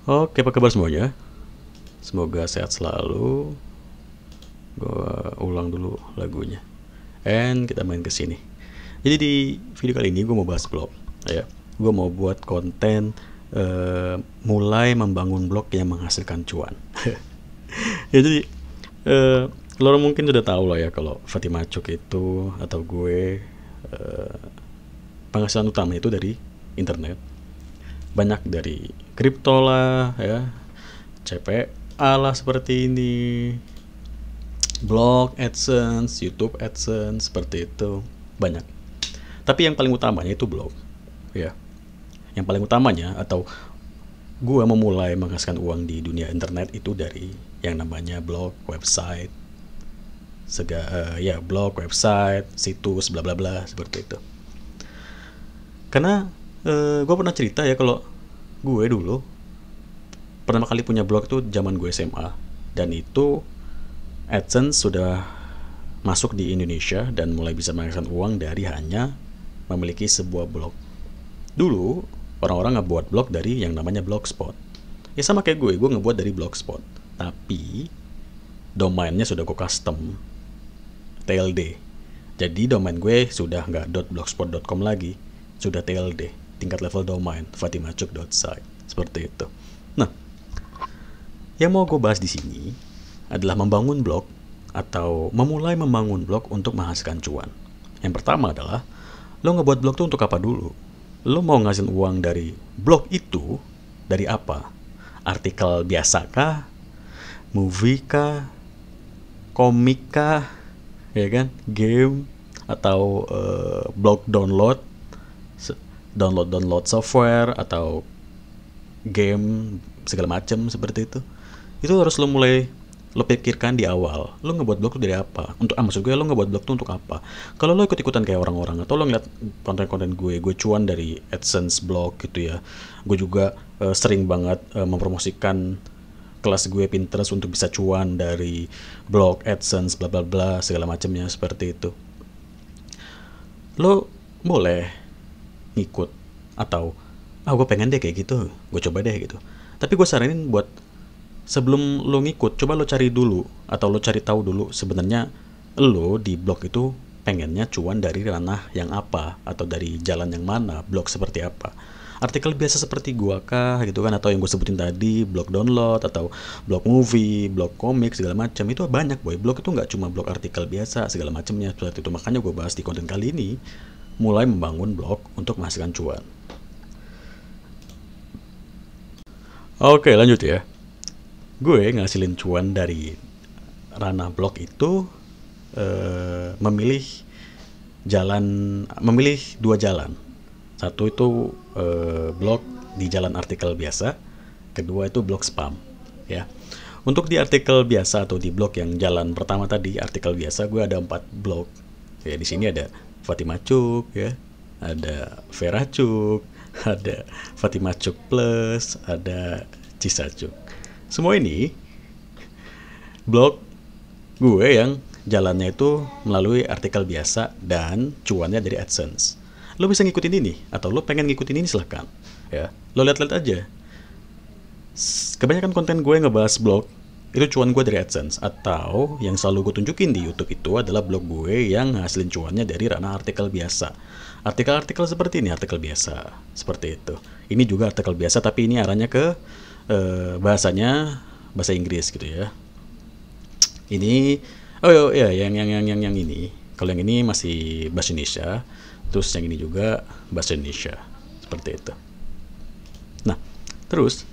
Oke, apa kabar semuanya? Semoga sehat selalu. Gua ulang dulu lagunya. And kita main ke sini. Jadi di video kali ini gue mau bahas blog, ya. Gue mau buat konten mulai membangun blog yang menghasilkan cuan. Ya jadi lo mungkin sudah tahu lah ya kalau Fatima Cuk itu atau gue penghasilan utama itu dari internet. Banyak dari kripto lah ya, CPA lah seperti ini, blog AdSense, YouTube AdSense seperti itu, banyak. Tapi yang paling utamanya itu blog, ya. Yang paling utamanya atau gua memulai menghasilkan uang di dunia internet itu dari yang namanya blog, website, blog, website, situs, bla bla bla seperti itu. Karena gue pernah cerita ya kalau gue dulu pertama kali punya blog itu zaman gue SMA, dan itu AdSense sudah masuk di Indonesia dan mulai bisa menghasilkan uang dari hanya memiliki sebuah blog. Dulu orang-orang ngebuat blog dari yang namanya Blogspot. Ya sama kayak gue ngebuat dari Blogspot. Tapi domainnya sudah gue custom TLD. Jadi domain gue sudah nggak .blogspot.com lagi, sudah TLD, tingkat level domain, fatimacuk.site, seperti itu. Nah, yang mau gue bahas di sini adalah membangun blog atau memulai membangun blog untuk menghasilkan cuan. Yang pertama adalah lo ngebuat blog itu untuk apa dulu? Lo mau ngasihin uang dari blog itu dari apa? Artikel biasa kah? Movie kah? Komik kah? Ya kan? Game atau blog download software atau game segala macam seperti itu harus lo pikirkan di awal. Lo ngebuat blog itu dari apa? Maksud gue lo ngebuat blog itu untuk apa? Kalau lo ikut-ikutan kayak orang-orang atau lo ngeliat konten-konten gue cuan dari AdSense blog gitu ya. Gue juga sering banget mempromosikan kelas gue Pinterest untuk bisa cuan dari blog, AdSense, bla bla bla segala macamnya seperti itu. Lo boleh ngikut atau gue pengen deh kayak gitu, gue coba deh gitu. Tapi gue saranin buat sebelum lo ngikut, coba lo cari dulu atau lo cari tahu dulu sebenarnya lo di blog itu pengennya cuan dari ranah yang apa atau dari jalan yang mana, blog seperti apa. Artikel biasa seperti gua kah gitu kan, atau yang gue sebutin tadi blog download atau blog movie, blog komik segala macam, itu banyak boy. Blog itu nggak cuma blog artikel biasa segala macamnya seperti itu. Makanya gue bahas di konten kali ini mulai membangun blog untuk menghasilkan cuan. Oke, lanjut ya. Gue ngasilin cuan dari ranah blog itu memilih dua jalan. Satu itu blog di jalan artikel biasa, kedua itu blog spam, ya. Untuk di artikel biasa atau di blog yang jalan pertama tadi, artikel biasa, gue ada 4 blog. Ya, di sini ada Fatima Cuk, ya, ada Vera Cuk, ada Fatima Cuk Plus, ada Cisacuk. Semua ini blog gue yang jalannya itu melalui artikel biasa dan cuannya dari AdSense. Lo bisa ngikutin ini atau lo pengen ngikutin ini silahkan, ya. Lo lihat-lihat aja. Kebanyakan konten gue ngebahas blog itu cuan gue dari AdSense, atau yang selalu gue tunjukin di YouTube itu adalah blog gue yang ngasilin cuannya dari ranah artikel biasa. Artikel-artikel seperti ini artikel biasa, seperti itu. Ini juga artikel biasa tapi ini arahnya ke bahasanya bahasa Inggris gitu ya. Ini yang ini. Kalau yang ini masih bahasa Indonesia, terus yang ini juga bahasa Indonesia, seperti itu. Nah, terus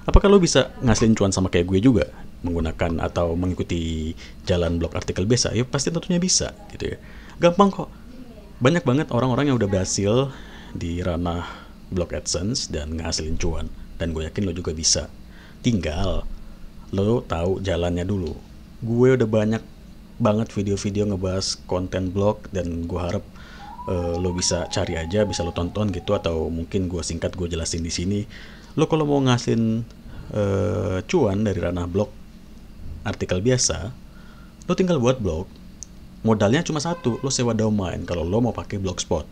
apakah lo bisa ngasilin cuan sama kayak gue juga menggunakan atau mengikuti jalan blog artikel biasa? Ya pasti tentunya bisa gitu ya. Gampang kok. Banyak banget orang-orang yang udah berhasil di ranah blog AdSense dan ngasilin cuan, dan gue yakin lo juga bisa. Tinggal lo tahu jalannya dulu. Gue udah banyak banget video-video ngebahas konten blog, dan gue harap lo bisa cari aja, bisa lo tonton gitu, atau mungkin gue singkat gue jelasin di sini. Lo kalau mau ngasilin cuan dari ranah blog artikel biasa, lo tinggal buat blog. Modalnya cuma satu, lo sewa domain. Kalau lo mau pakai Blogspot,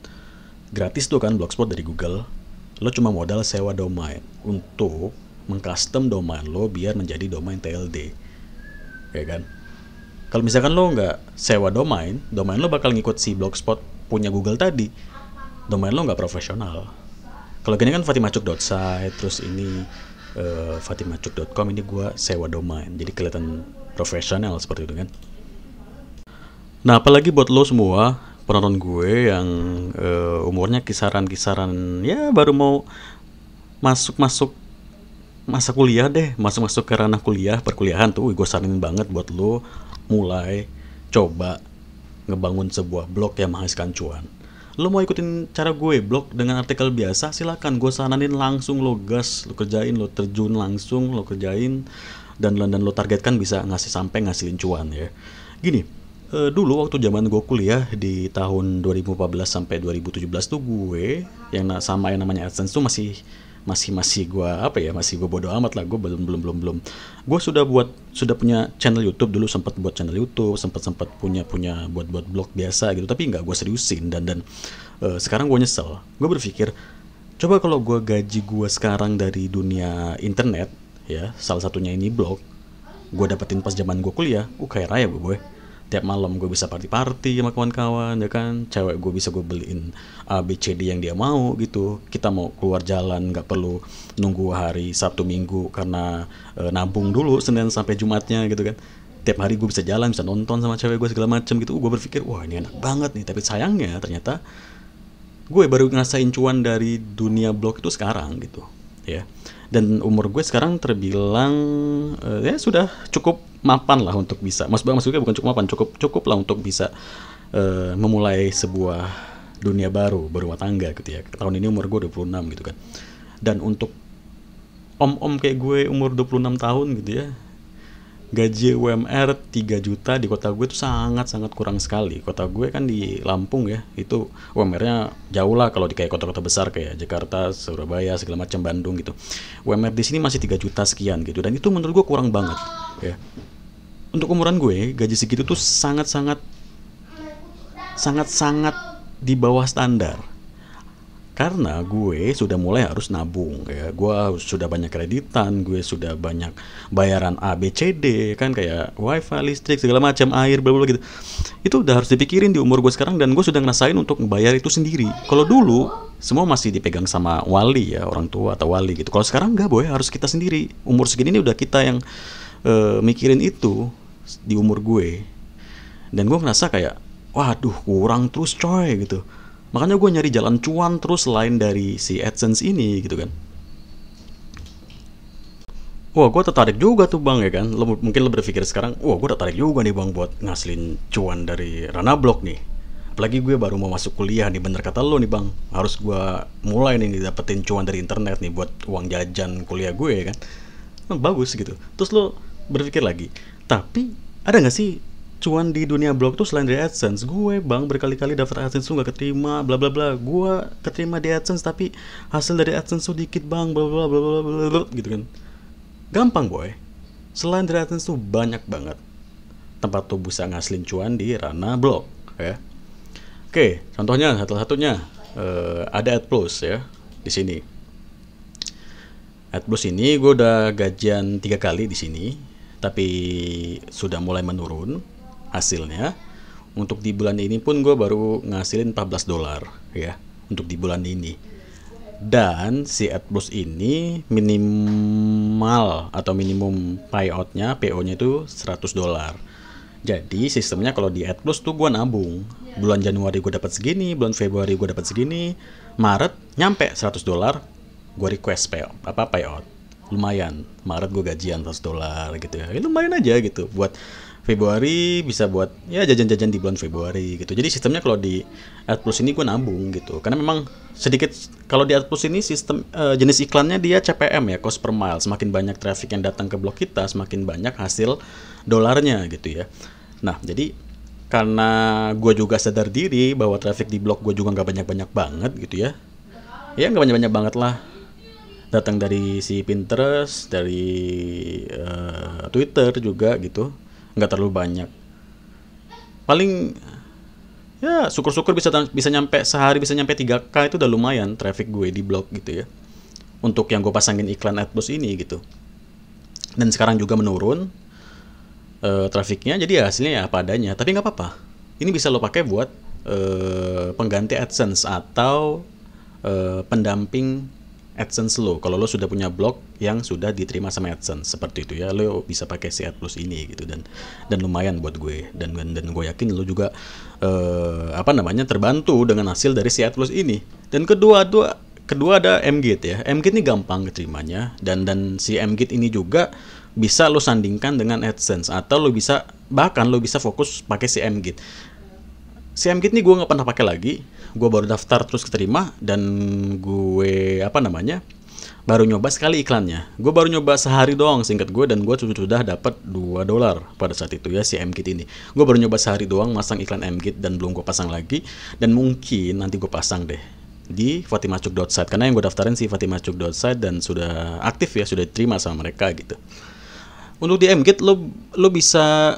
gratis tuh kan Blogspot dari Google. Lo cuma modal sewa domain untuk mengcustom domain lo biar menjadi domain TLD, ya kan? Kalau misalkan lo nggak sewa domain lo bakal ngikut si Blogspot punya Google tadi. Domain lo nggak profesional. Kalau gini kan fatimacuk.site, terus ini fatimacuk.com, ini gue sewa domain, jadi kelihatan profesional seperti itu kan. Nah, apalagi buat lo semua penonton gue yang umurnya kisaran-kisaran ya baru mau masuk masa kuliah deh, masuk ke ranah kuliah, perkuliahan tuh, gue saranin banget buat lo mulai coba ngebangun sebuah blog yang menghasilkan cuan. Lo mau ikutin cara gue blog dengan artikel biasa, silakan. Gue saranin langsung lo gas, lo kerjain, lo terjun langsung, lo kerjain, dan lo targetkan bisa sampai ngasilin cuan ya. Gini, dulu waktu zaman gue kuliah di tahun 2014 sampai 2017 tuh gue yang sama yang namanya AdSense tuh masih gue masih gue bodo amat lah, gue belum gue sudah punya channel YouTube dulu, sempat buat channel YouTube, sempat punya buat blog biasa gitu, tapi nggak gue seriusin, dan sekarang gue nyesel. Gue berpikir coba kalau gue gaji gue sekarang dari dunia internet ya, salah satunya ini blog, gue dapetin pas zaman gue kuliah, kayak raya gue. Tiap malam gue bisa party sama kawan-kawan, ya kan. Cewek gue bisa gue beliin A, B, C, D yang dia mau gitu. Kita mau keluar jalan nggak perlu nunggu hari Sabtu Minggu karena nabung dulu Senin sampai Jumatnya gitu kan. Tiap hari gue bisa jalan, bisa nonton sama cewek gue segala macem gitu. Gue berpikir wah ini enak banget nih. Tapi sayangnya ternyata gue baru ngerasain cuan dari dunia blog itu sekarang gitu ya. Dan umur gue sekarang terbilang ya sudah cukup mapan lah untuk bisa, maksudnya bukan cukup mapan, cukup lah untuk bisa memulai sebuah dunia baru berumah tangga gitu ya. Tahun ini umur gue 26 gitu kan. Dan untuk om-om kayak gue umur 26 tahun gitu ya, gaji UMR 3 juta di kota gue itu sangat-sangat kurang sekali. Kota gue kan di Lampung ya, itu UMR-nya jauh lah kalau di kayak kota-kota besar kayak Jakarta, Surabaya, segala macam, Bandung gitu. UMR di sini masih 3 juta sekian gitu, dan itu menurut gue kurang banget ya. Untuk umuran gue, gaji segitu tuh sangat-sangat di bawah standar. Karena gue sudah mulai harus nabung ya, gue sudah banyak kreditan, gue sudah banyak bayaran A, B, C, D kan, kayak wifi, listrik, segala macam, air, bla bla gitu. Itu udah harus dipikirin di umur gue sekarang, dan gue sudah ngerasain untuk membayar itu sendiri. Kalau dulu semua masih dipegang sama wali ya, orang tua atau wali gitu. Kalau sekarang enggak boy, harus kita sendiri. Umur segini ini udah kita yang mikirin itu di umur gue. Dan gue ngerasa kayak waduh kurang terus coy gitu. Makanya gue nyari jalan cuan terus selain dari si AdSense ini gitu kan. Wah, gue tertarik juga tuh bang ya kan. Mungkin lo berpikir sekarang, wah gue tertarik juga nih bang buat ngasilin cuan dari ranah blog nih. Apalagi gue baru mau masuk kuliah nih, bener kata lo nih bang. Harus gue mulai nih dapetin cuan dari internet nih buat uang jajan kuliah gue ya kan. Bagus gitu. Terus lo berpikir lagi, tapi ada gak sih cuan di dunia blog tuh selain dari AdSense? Gue bang berkali-kali daftar AdSense tuh gak keterima, bla bla bla. Gue keterima di AdSense tapi hasil dari AdSense tuh dikit bang, bla bla bla bla bla gitu kan. Gampang boy. Selain dari AdSense tuh banyak banget tempat tuh bisa ngasilin cuan di ranah blog ya. Oke, contohnya satu-satunya ada AdPlus ya di sini. AdPlus ini gue udah gajian 3 kali di sini, tapi sudah mulai menurun hasilnya. Untuk di bulan ini pun gue baru ngasilin $14 ya untuk di bulan ini. Dan si AdPlus ini minimal atau minimum payoutnya, PO-nya itu $100. Jadi sistemnya kalau di AdPlus tuh gue nabung. Bulan Januari gue dapat segini, bulan Februari gue dapat segini, Maret nyampe $100, gue request payout. Lumayan, Maret gue gajian $100 gitu ya. Lumayan aja gitu buat Februari, bisa buat ya jajan-jajan di bulan Februari gitu. Jadi sistemnya kalau di AdPlus ini gue nabung gitu. Karena memang sedikit, kalau di AdPlus ini sistem jenis iklannya dia CPM ya, cost per mile. Semakin banyak traffic yang datang ke blog kita, semakin banyak hasil dolarnya gitu ya. Nah, jadi karena gue juga sadar diri bahwa traffic di blog gue juga nggak banyak-banyak banget gitu ya. Ya nggak banyak-banyak banget lah. Datang dari si Pinterest, dari Twitter juga gitu. Nggak terlalu banyak. Paling ya syukur-syukur bisa nyampe sehari bisa nyampe 3K, itu udah lumayan traffic gue di blog gitu ya. untuk yang gue pasangin iklan AdPlus ini gitu. Dan sekarang juga menurun trafiknya, jadi hasilnya ya apa adanya. Tapi nggak apa-apa. Ini bisa lo pakai buat pengganti AdSense atau pendamping AdSense lo. Kalau lo sudah punya blog yang sudah diterima sama AdSense seperti itu ya, lo bisa pakai si AdPlus ini gitu, dan lumayan buat gue, dan gue yakin lo juga terbantu dengan hasil dari si AdPlus ini. Dan kedua ada mGate ya. mGate ini gampang keterimanya, dan si mGate ini juga bisa lo sandingkan dengan AdSense, atau lo bisa fokus pakai si mGate. Si mGate ini gue nggak pernah pakai lagi. Gue baru daftar terus keterima, dan gue baru nyoba sekali iklannya. Gue baru nyoba sehari doang singkat gue, dan gue sudah dapat $2 pada saat itu ya si mGate ini. Gue baru nyoba sehari doang masang iklan mGate, dan belum gue pasang lagi, dan mungkin nanti gue pasang deh di fatimacuk.site, karena yang gue daftarin si fatimacuk.site dan sudah aktif ya, sudah diterima sama mereka gitu. Untuk di mGate lo bisa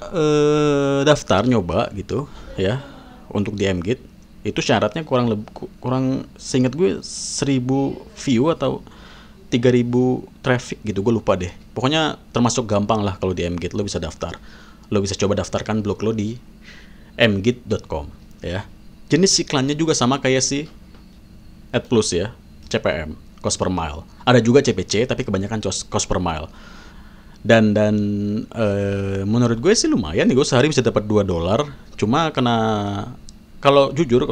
daftar nyoba gitu ya. Untuk di mGate itu syaratnya kurang seingat gue 1000 view atau 3000 traffic gitu, gue lupa deh. Pokoknya termasuk gampang lah kalau di mGate. Lo bisa daftar, lo bisa coba daftarkan blog lo di mgate.com ya. Jenis iklannya juga sama kayak si AdPlus ya, CPM, cost per mile. Ada juga CPC, tapi kebanyakan cost per mile. Dan menurut gue sih lumayan nih, gue sehari bisa dapat $2. Cuma kalau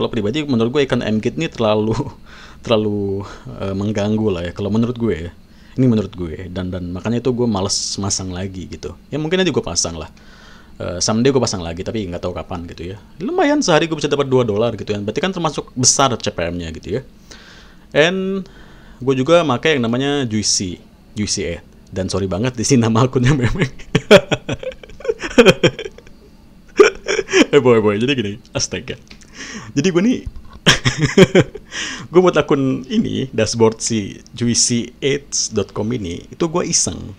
pribadi menurut gue iklan mGate ini terlalu mengganggu lah ya, kalau menurut gue ya. Ini menurut gue, dan makanya itu gue males masang lagi gitu. Ya mungkin nanti gue pasang lah. Someday gue pasang lagi, tapi nggak tahu kapan gitu ya. Lumayan, sehari gue bisa dapat $2 gitu ya. Berarti kan termasuk besar CPM-nya gitu ya. And gue juga pakai yang namanya Juicy Ad. Dan sorry banget di sini nama akunnya memang. boy. Jadi gini, astaga. Jadi gue nih gue buat akun ini, dashboard si juicyads.com ini, itu gue iseng.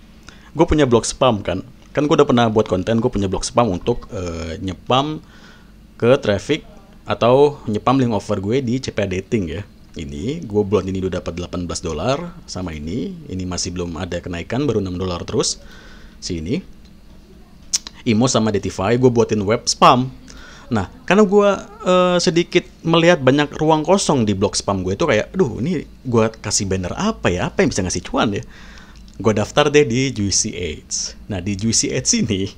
Gue punya blog spam kan gue udah pernah buat konten, gue punya blog spam untuk nyepam ke traffic atau nyepam link offer gue di CPA Dating ya. Ini gue buat ini udah dapat $18 sama ini masih belum ada kenaikan, baru $6 terus si Imo sama Datify. Gue buatin web spam. Nah, karena gue sedikit melihat banyak ruang kosong di blog spam gue, itu kayak, aduh ini gue kasih banner apa yang bisa ngasih cuan ya. Gue daftar deh di Juicy Ads. Nah, di Juicy Ads ini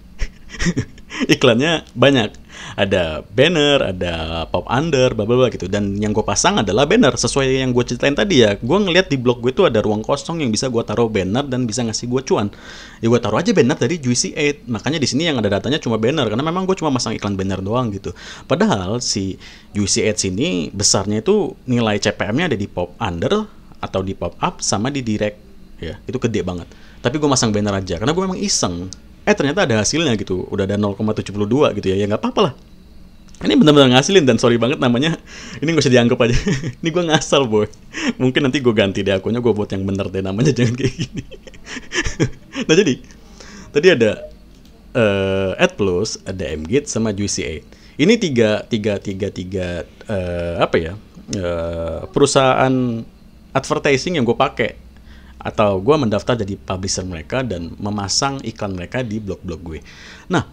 iklannya banyak. Ada banner, ada pop under, bla bla gitu. Dan yang gue pasang adalah banner sesuai yang gue ceritain tadi ya. Gue ngeliat di blog gue itu ada ruang kosong yang bisa gue taruh banner dan bisa ngasih gue cuan. Ya gue taruh aja banner dari Juicy Ads. Makanya di sini yang ada datanya cuma banner, karena memang gue cuma masang iklan banner doang gitu. Padahal si Juicy Ads ini besarnya itu nilai CPM-nya ada di pop under atau di pop up sama di direct ya. Itu gede banget. Tapi gue masang banner aja karena gue memang iseng. Ternyata ada hasilnya gitu, udah ada 0,72 gitu ya, nggak apa-apa lah. Ini benar-benar ngasilin, dan sorry banget namanya, ini gak usah dianggap aja. Ini gue ngasal boy. Mungkin nanti gue ganti deh akunnya, gue buat yang bener deh namanya, jangan kayak gini. Nah jadi, tadi ada AdPlus, ada mGate sama Juicy Ad. Ini tiga perusahaan advertising yang gue pakai, atau gue mendaftar jadi publisher mereka dan memasang iklan mereka di blog-blog gue. Nah,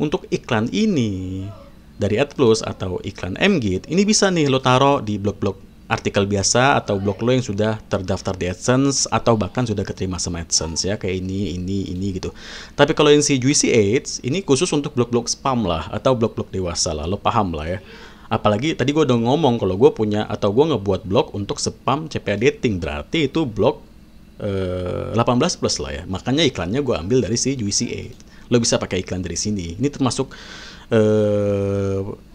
untuk iklan ini dari AdPlus atau iklan mGate, ini bisa nih lo taruh di blog-blog artikel biasa atau blog lo yang sudah terdaftar di AdSense atau bahkan sudah keterima sama AdSense ya, kayak ini gitu. Tapi kalau yang si Juicy Ads, ini khusus untuk blog-blog spam lah atau blog-blog dewasa lah, lo paham lah ya. Apalagi tadi gue udah ngomong kalau gue punya atau gue ngebuat blog untuk spam CPA Dating, berarti itu blog 18 plus lah ya. Makanya iklannya gue ambil dari si Juicy Ad. Lo bisa pakai iklan dari sini. Ini termasuk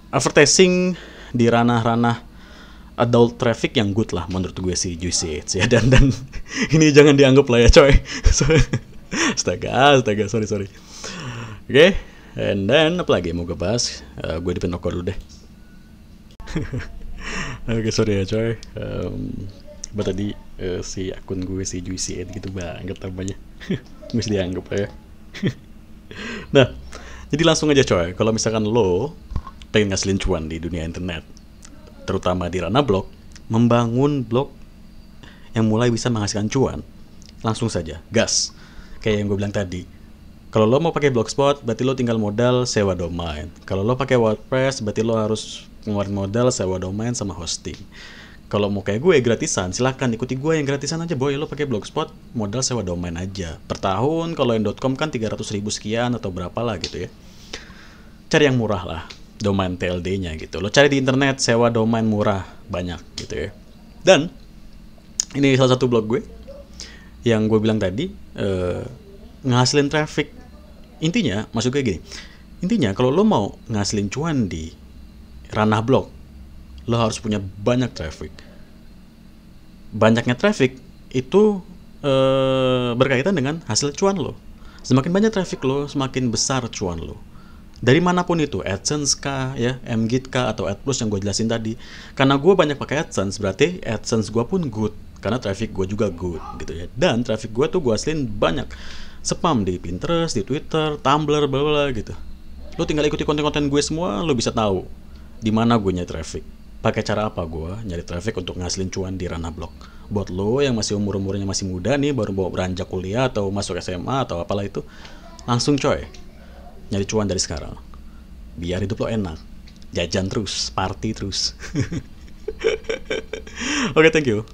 advertising di ranah-ranah adult traffic yang good lah menurut gue si Juicy Ads ya. Dan ini jangan dianggap lah ya coy. astaga sorry. Oke, and then apa lagi mau gue bahas? Gue di penokor dulu deh. Oke, sorry ya coy. Tadi si akun gue si Juicy Ad gitu banget namanya. Mesti dianggap ya. Nah, jadi langsung aja coy, kalau misalkan lo pengen ngasilin cuan di dunia internet, terutama di ranah blog, membangun blog yang mulai bisa menghasilkan cuan, langsung saja gas. Kayak yang gue bilang tadi, kalau lo mau pakai Blogspot, berarti lo tinggal modal sewa domain. Kalau lo pakai WordPress, berarti lo harus ngeluarin modal sewa domain sama hosting. Kalau mau kayak gue gratisan, silahkan ikuti gue yang gratisan aja boy. Lo pakai Blogspot, modal sewa domain aja. Per tahun, kalau yang .com kan 300.000 sekian atau berapa lah gitu ya. Cari yang murah lah, domain TLD-nya gitu. Lo cari di internet, sewa domain murah, banyak gitu ya. Dan, ini salah satu blog gue, yang gue bilang tadi, ngasilin traffic. Intinya, maksud gue gini, intinya kalau lo mau ngasilin cuan di ranah blog, lo harus punya banyak traffic. Banyaknya traffic itu berkaitan dengan hasil cuan lo. Semakin banyak traffic lo, semakin besar cuan lo. Dari manapun itu, AdSense kah, ya, Mgit kah, atau AdPlus yang gue jelasin tadi. Karena gue banyak pakai AdSense, berarti AdSense gue pun good. Karena traffic gue juga good, gitu ya. Dan traffic gue tuh gue hasilin banyak. Spam di Pinterest, di Twitter, Tumblr, bla bla gitu. Lo tinggal ikuti konten-konten gue semua, lo bisa tahu di mana gue nyari traffic. Pakai cara apa gue nyari traffic untuk ngasilin cuan di ranah blog. Buat lo yang masih umurnya masih muda nih, baru mau beranjak kuliah atau masuk SMA atau apalah itu, langsung coy, nyari cuan dari sekarang. Biar hidup lo enak, jajan terus, party terus. Oke, thank you.